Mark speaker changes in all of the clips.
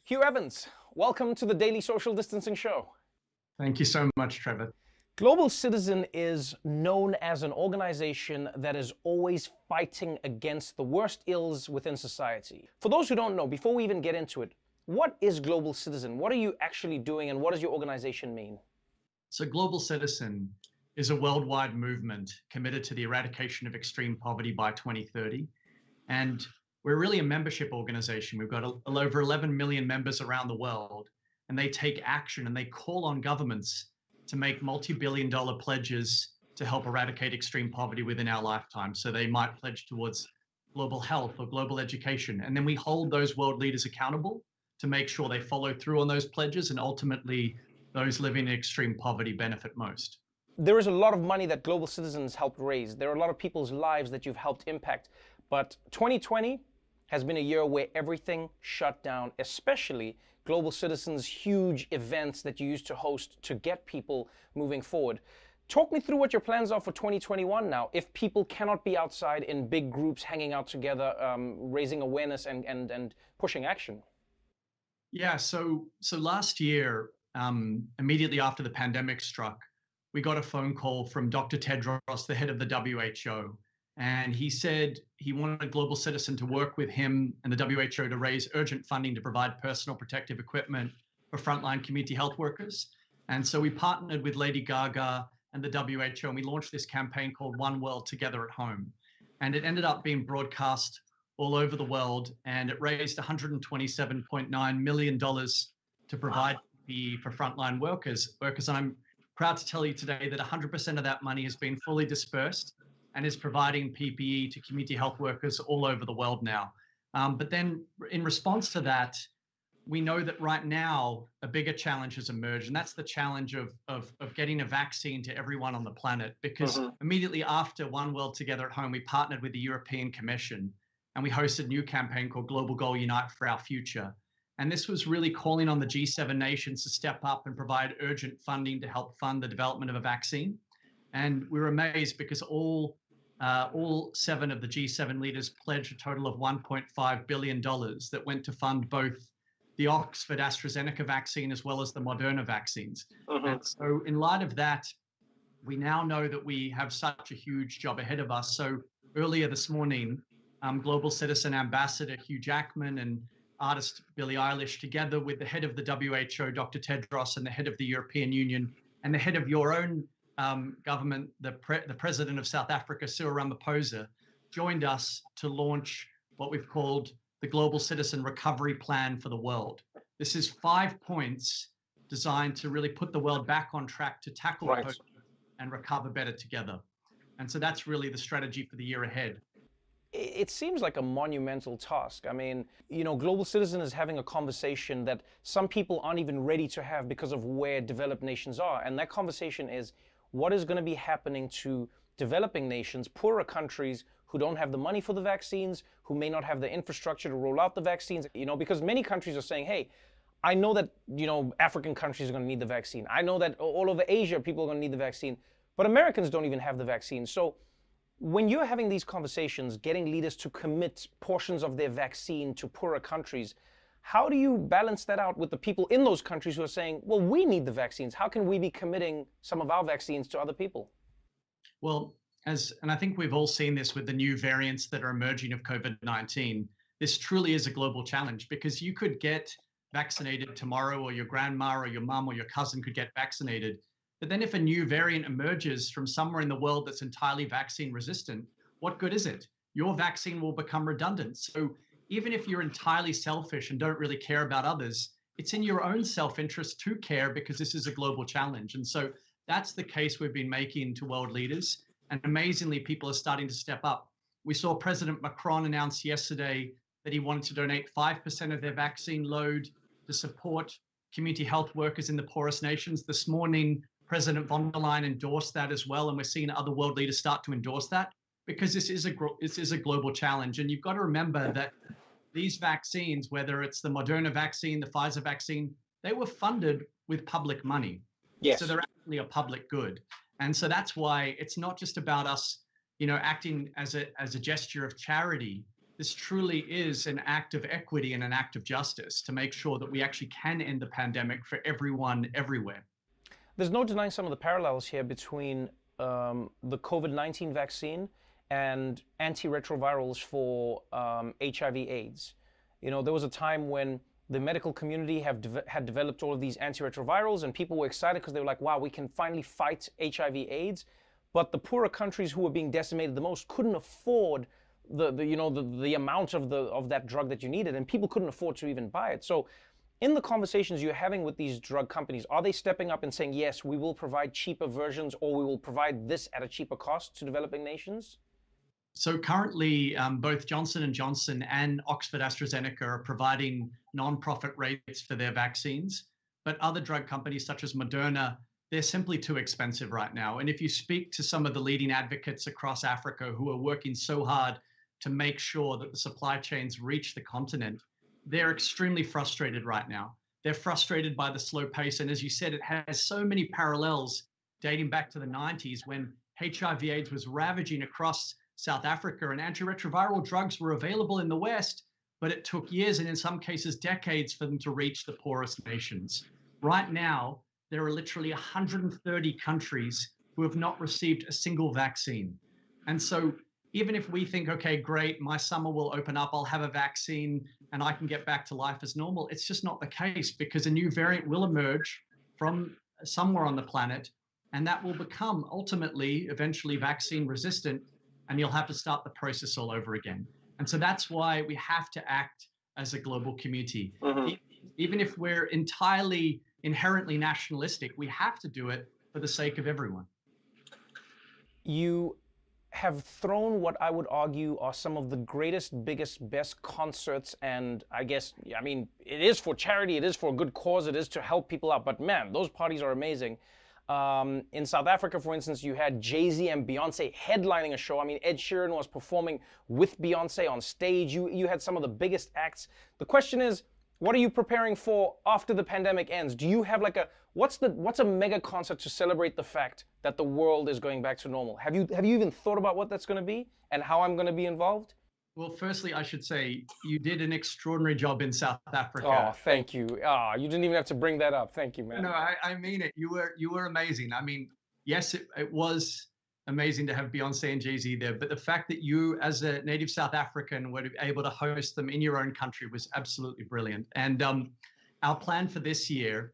Speaker 1: Hugh Evans, welcome to the Daily Social Distancing Show.
Speaker 2: Thank you so much, Trevor.
Speaker 1: Global Citizen is known as an organization that is always fighting against the worst ills within society. For those who don't know, before we even get into it, what is Global Citizen? What are you actually doing and what does your organization mean?
Speaker 2: So Global Citizen is a worldwide movement committed to the eradication of extreme poverty by 2030. And we're really a membership organization. We've got over 11 million members around the world, and they take action and they call on governments to make multi-billion-dollar pledges to help eradicate extreme poverty within our lifetime. So they might pledge towards global health or global education. And then we hold those world leaders accountable to make sure they follow through on those pledges, and ultimately those living in extreme poverty benefit most.
Speaker 1: There is a lot of money that Global Citizens helped raise. There are a lot of people's lives that you've helped impact. But 2020 has been a year where everything shut down, especially Global Citizens' huge events that you used to host to get people moving forward. Talk me through what your plans are for 2021 now, if people cannot be outside in big groups, hanging out together, raising awareness and pushing action.
Speaker 2: Yeah, so last year, immediately after the pandemic struck, we got a phone call from Dr. Tedros, the head of the WHO, and he said he wanted a Global Citizen to work with him and the WHO to raise urgent funding to provide personal protective equipment for frontline community health workers. And so we partnered with Lady Gaga and the WHO, and we launched this campaign called One World Together at Home. And it ended up being broadcast all over the world, and it raised $127.9 million to provide PPE for frontline workers. And I'm proud to tell you today that 100% of that money has been fully dispersed and is providing PPE to community health workers all over the world now. But then in response to that, we know that right now a bigger challenge has emerged, and that's the challenge of getting a vaccine to everyone on the planet. Because immediately after One World Together at Home, we partnered with the European Commission, and we hosted a new campaign called Global Goal Unite for Our Future. And this was really calling on the G7 nations to step up and provide urgent funding to help fund the development of a vaccine. And we were amazed because all 7 of the G7 leaders pledged a total of $1.5 billion that went to fund both the Oxford AstraZeneca vaccine as well as the Moderna vaccines. And so in light of that, we now know that we have such a huge job ahead of us. So earlier this morning, Global Citizen Ambassador Hugh Jackman and artist Billie Eilish, together with the head of the WHO, Dr. Tedros, and the head of the European Union, and the head of your own government, the president of South Africa, Cyril Ramaphosa, joined us to launch what we've called the Global Citizen Recovery Plan for the world. This is 5 points designed to really put the world back on track to tackle COVID and recover better together. And so that's really the strategy for the year ahead.
Speaker 1: It seems like a monumental task. I mean, Global Citizen is having a conversation that some people aren't even ready to have because of where developed nations are. And that conversation is, what is going to be happening to developing nations, poorer countries who don't have the money for the vaccines, who may not have the infrastructure to roll out the vaccines, because many countries are saying, hey, I know that, African countries are going to need the vaccine. I know that all over Asia, people are going to need the vaccine, but Americans don't even have the vaccine. So when you're having these conversations, getting leaders to commit portions of their vaccine to poorer countries, how do you balance that out with the people in those countries who are saying, well, we need the vaccines. How can we be committing some of our vaccines to other people?
Speaker 2: Well, and I think we've all seen this with the new variants that are emerging of COVID-19, this truly is a global challenge, because you could get vaccinated tomorrow, or your grandma or your mom or your cousin could get vaccinated. But then if a new variant emerges from somewhere in the world that's entirely vaccine resistant, what good is it? Your vaccine will become redundant. So even if you're entirely selfish and don't really care about others, it's in your own self-interest to care, because this is a global challenge. And so that's the case we've been making to world leaders. And amazingly, people are starting to step up. We saw President Macron announce yesterday that he wanted to donate 5% of their vaccine load to support community health workers in the poorest nations. This morning, President von der Leyen endorsed that as well, and we're seeing other world leaders start to endorse that, because this is a global challenge. And you've got to remember that these vaccines, whether it's the Moderna vaccine, the Pfizer vaccine, they were funded with public money.
Speaker 1: Yes.
Speaker 2: So they're actually a public good. And so that's why it's not just about us, acting as a gesture of charity. this truly is an act of equity and an act of justice to make sure that we actually can end the pandemic for everyone, everywhere.
Speaker 1: There's no denying some of the parallels here between the COVID-19 vaccine and antiretrovirals for HIV/AIDS. You know, there was a time when the medical community had developed all of these antiretrovirals, and people were excited because they were like, wow, we can finally fight HIV/AIDS. But the poorer countries who were being decimated the most couldn't afford the amount of that drug that you needed, and people couldn't afford to even buy it. So in the conversations you're having with these drug companies, are they stepping up and saying, yes, we will provide cheaper versions, or we will provide this at a cheaper cost to developing nations?
Speaker 2: So currently, both Johnson & Johnson and Oxford AstraZeneca are providing non-profit rates for their vaccines, but other drug companies such as Moderna, they're simply too expensive right now. And if you speak to some of the leading advocates across Africa who are working so hard to make sure that the supply chains reach the continent, they're extremely frustrated right now. They're frustrated by the slow pace. And as you said, it has so many parallels dating back to the 90s when HIV/AIDS was ravaging across South Africa and antiretroviral drugs were available in the West, but it took years and in some cases decades for them to reach the poorest nations. Right now, there are literally 130 countries who have not received a single vaccine. And so even if we think, okay, great, my summer will open up, I'll have a vaccine and I can get back to life as normal, it's just not the case because a new variant will emerge from somewhere on the planet and that will become ultimately, eventually vaccine resistant, and you'll have to start the process all over again. And so that's why we have to act as a global community. Even if we're entirely inherently nationalistic, we have to do it for the sake of everyone.
Speaker 1: You have thrown what I would argue are some of the greatest, biggest, best concerts, and I guess, I mean, it is for charity, it is for a good cause, it is to help people out, but man, those parties are amazing. In South Africa, for instance, you had Jay-Z and Beyonce headlining a show. I mean, Ed Sheeran was performing with Beyonce on stage. You had some of the biggest acts. The question is, what are you preparing for after the pandemic ends? Do you have like what's a mega concert to celebrate the fact that the world is going back to normal? Have you even thought about what that's going to be and how I'm going to be involved?
Speaker 2: Well, firstly, I should say you did an extraordinary job in South Africa.
Speaker 1: Oh, thank you. You didn't even have to bring that up. Thank you, man.
Speaker 2: No, I mean it. You were amazing. I mean, yes, it was amazing to have Beyonce and Jay-Z there, but the fact that you, as a native South African, were able to host them in your own country was absolutely brilliant. And our plan for this year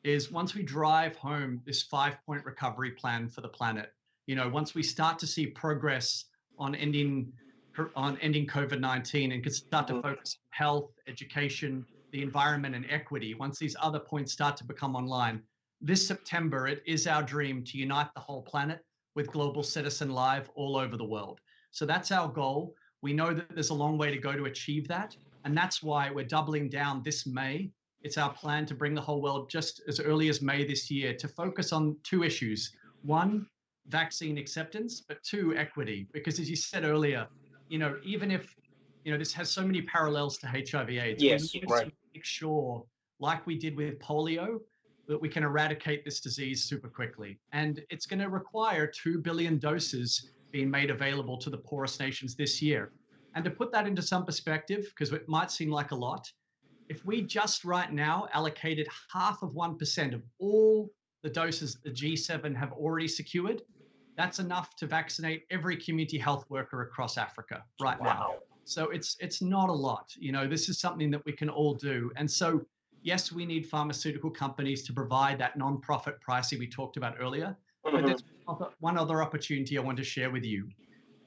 Speaker 2: is once we drive home this 5-point recovery plan for the planet, you know, once we start to see progress on ending COVID-19 and can start to focus on health, education, the environment, and equity, once these other points start to become online, this September, it is our dream to unite the whole planet with Global Citizen Live all over the world. So that's our goal. We know that there's a long way to go to achieve that. And that's why we're doubling down this May. It's our plan to bring the whole world just as early as May this year to focus on 2 issues. 1, vaccine acceptance, but 2, equity. Because as you said earlier, you know, even if, you know, this has so many parallels to HIV/AIDS,
Speaker 1: yes,
Speaker 2: we need
Speaker 1: right.
Speaker 2: to make sure, like we did with polio, that we can eradicate this disease super quickly. And it's going to require 2 billion doses being made available to the poorest nations this year. And to put that into some perspective, because it might seem like a lot, if we just right now allocated 0.5% of all the doses the G7 have already secured, that's enough to vaccinate every community health worker across Africa right now. So it's not a lot. You know, this is something that we can all do. And so, yes, we need pharmaceutical companies to provide that non-profit pricing we talked about earlier. But there's one other opportunity I want to share with you.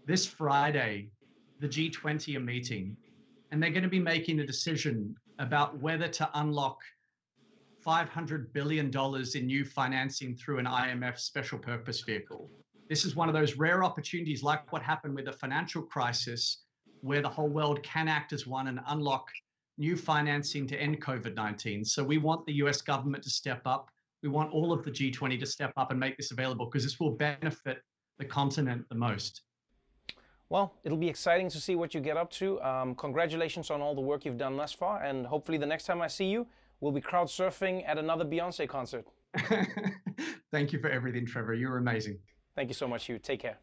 Speaker 2: This Friday, the G20 are meeting, and they're going to be making a decision about whether to unlock $500 billion in new financing through an IMF special purpose vehicle. This is one of those rare opportunities, like what happened with the financial crisis, where the whole world can act as one and unlock new financing to end COVID-19. So we want the US government to step up. We want all of the G20 to step up and make this available because this will benefit the continent the most.
Speaker 1: Well, it'll be exciting to see what you get up to. Congratulations on all the work you've done thus far, and hopefully the next time I see you, we'll be crowd surfing at another Beyonce concert.
Speaker 2: Thank you for everything, Trevor. You're amazing.
Speaker 1: Thank you so much, Hugh. Take care.